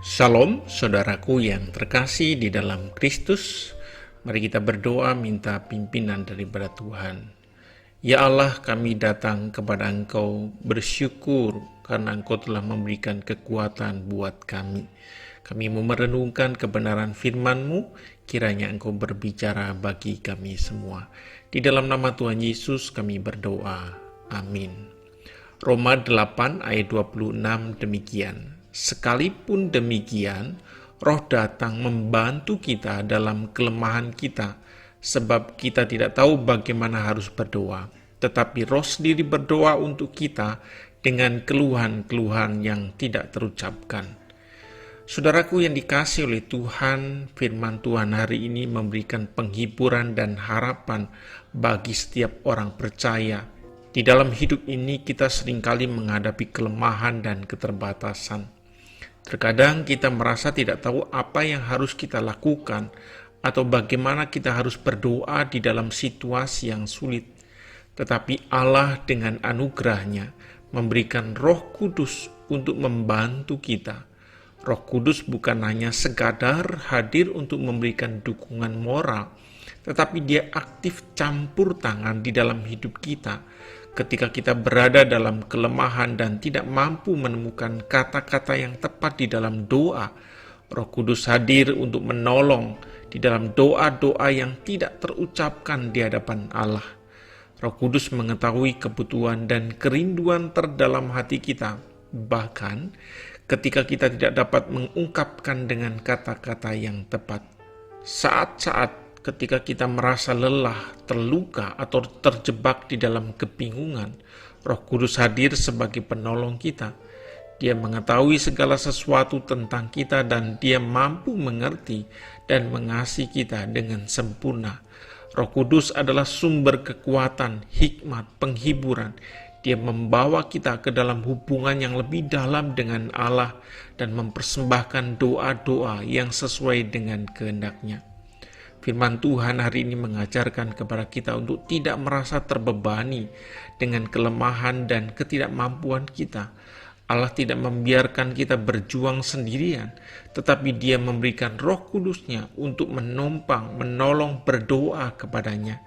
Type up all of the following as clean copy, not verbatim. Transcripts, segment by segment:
Shalom, saudaraku yang terkasih di dalam Kristus. Mari kita berdoa minta pimpinan daripada Tuhan. Ya Allah, kami datang kepada Engkau bersyukur karena Engkau telah memberikan kekuatan buat kami. Kami mau merenungkan kebenaran firman-Mu, kiranya Engkau berbicara bagi kami semua. Di dalam nama Tuhan Yesus kami berdoa. Amin. Roma 8 ayat 26 demikian. Sekalipun demikian, Roh datang membantu kita dalam kelemahan kita, sebab kita tidak tahu bagaimana harus berdoa. Tetapi Roh sendiri berdoa untuk kita dengan keluhan-keluhan yang tidak terucapkan. Saudaraku yang dikasihi oleh Tuhan, firman Tuhan hari ini memberikan penghiburan dan harapan bagi setiap orang percaya. Di dalam hidup ini kita seringkali menghadapi kelemahan dan keterbatasan. Terkadang kita merasa tidak tahu apa yang harus kita lakukan atau bagaimana kita harus berdoa di dalam situasi yang sulit. Tetapi Allah dengan anugerahnya memberikan Roh Kudus untuk membantu kita. Roh Kudus bukan hanya sekadar hadir untuk memberikan dukungan moral, tetapi dia aktif campur tangan di dalam hidup kita. Ketika kita berada dalam kelemahan dan tidak mampu menemukan kata-kata yang tepat di dalam doa, Roh Kudus hadir untuk menolong di dalam doa-doa yang tidak terucapkan di hadapan Allah. Roh Kudus mengetahui kebutuhan dan kerinduan terdalam hati kita, bahkan ketika kita tidak dapat mengungkapkan dengan kata-kata yang tepat. Saat-saat ketika kita merasa lelah, terluka, atau terjebak di dalam kebingungan, Roh Kudus hadir sebagai penolong kita. Dia mengetahui segala sesuatu tentang kita dan dia mampu mengerti dan mengasihi kita dengan sempurna. Roh Kudus adalah sumber kekuatan, hikmat, penghiburan. Dia membawa kita ke dalam hubungan yang lebih dalam dengan Allah dan mempersembahkan doa-doa yang sesuai dengan kehendak-Nya. Firman Tuhan hari ini mengajarkan kepada kita untuk tidak merasa terbebani dengan kelemahan dan ketidakmampuan kita. Allah tidak membiarkan kita berjuang sendirian, tetapi Dia memberikan Roh Kudus-Nya untuk menolong, berdoa kepadanya.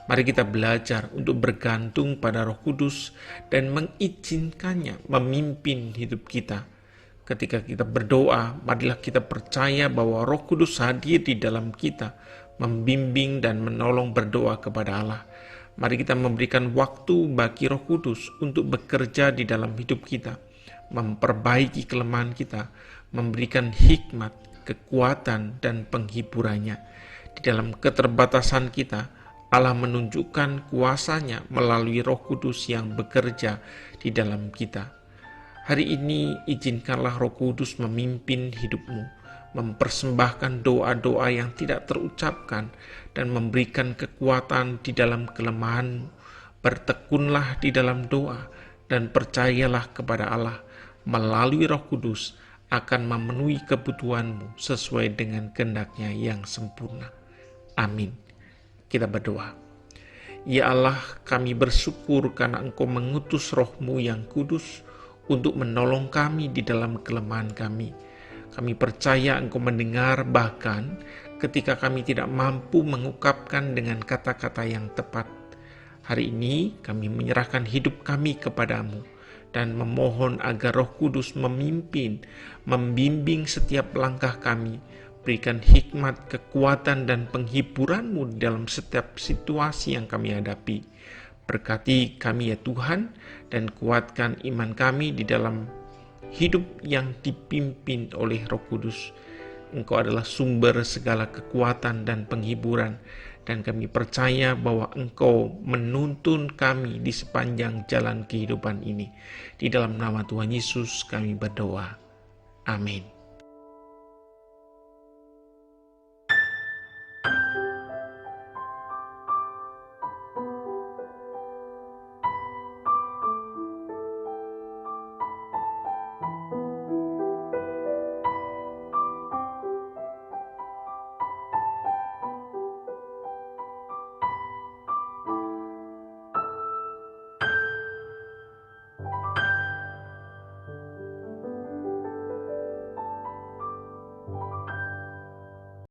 Mari kita belajar untuk bergantung pada Roh Kudus dan mengizinkannya memimpin hidup kita. Ketika kita berdoa, marilah kita percaya bahwa Roh Kudus hadir di dalam kita, membimbing dan menolong berdoa kepada Allah. Mari kita memberikan waktu bagi Roh Kudus untuk bekerja di dalam hidup kita, memperbaiki kelemahan kita, memberikan hikmat, kekuatan, dan penghiburannya. Di dalam keterbatasan kita, Allah menunjukkan kuasa-Nya melalui Roh Kudus yang bekerja di dalam kita. Hari ini izinkanlah Roh Kudus memimpin hidupmu, mempersembahkan doa-doa yang tidak terucapkan dan memberikan kekuatan di dalam kelemahanmu. Bertekunlah di dalam doa dan percayalah kepada Allah melalui Roh Kudus akan memenuhi kebutuhanmu sesuai dengan kehendak-Nya yang sempurna. Amin. Kita berdoa. Ya Allah, kami bersyukur karena Engkau mengutus Roh-Mu yang kudus untuk menolong kami di dalam kelemahan kami. Kami percaya Engkau mendengar bahkan ketika kami tidak mampu mengungkapkan dengan kata-kata yang tepat. Hari ini kami menyerahkan hidup kami kepadamu dan memohon agar Roh Kudus memimpin, membimbing setiap langkah kami. Berikan hikmat, kekuatan, dan penghiburan-Mu dalam setiap situasi yang kami hadapi. Berkati kami ya Tuhan, dan kuatkan iman kami di dalam hidup yang dipimpin oleh Roh Kudus. Engkau adalah sumber segala kekuatan dan penghiburan, dan kami percaya bahwa Engkau menuntun kami di sepanjang jalan kehidupan ini. Di dalam nama Tuhan Yesus kami berdoa. Amin.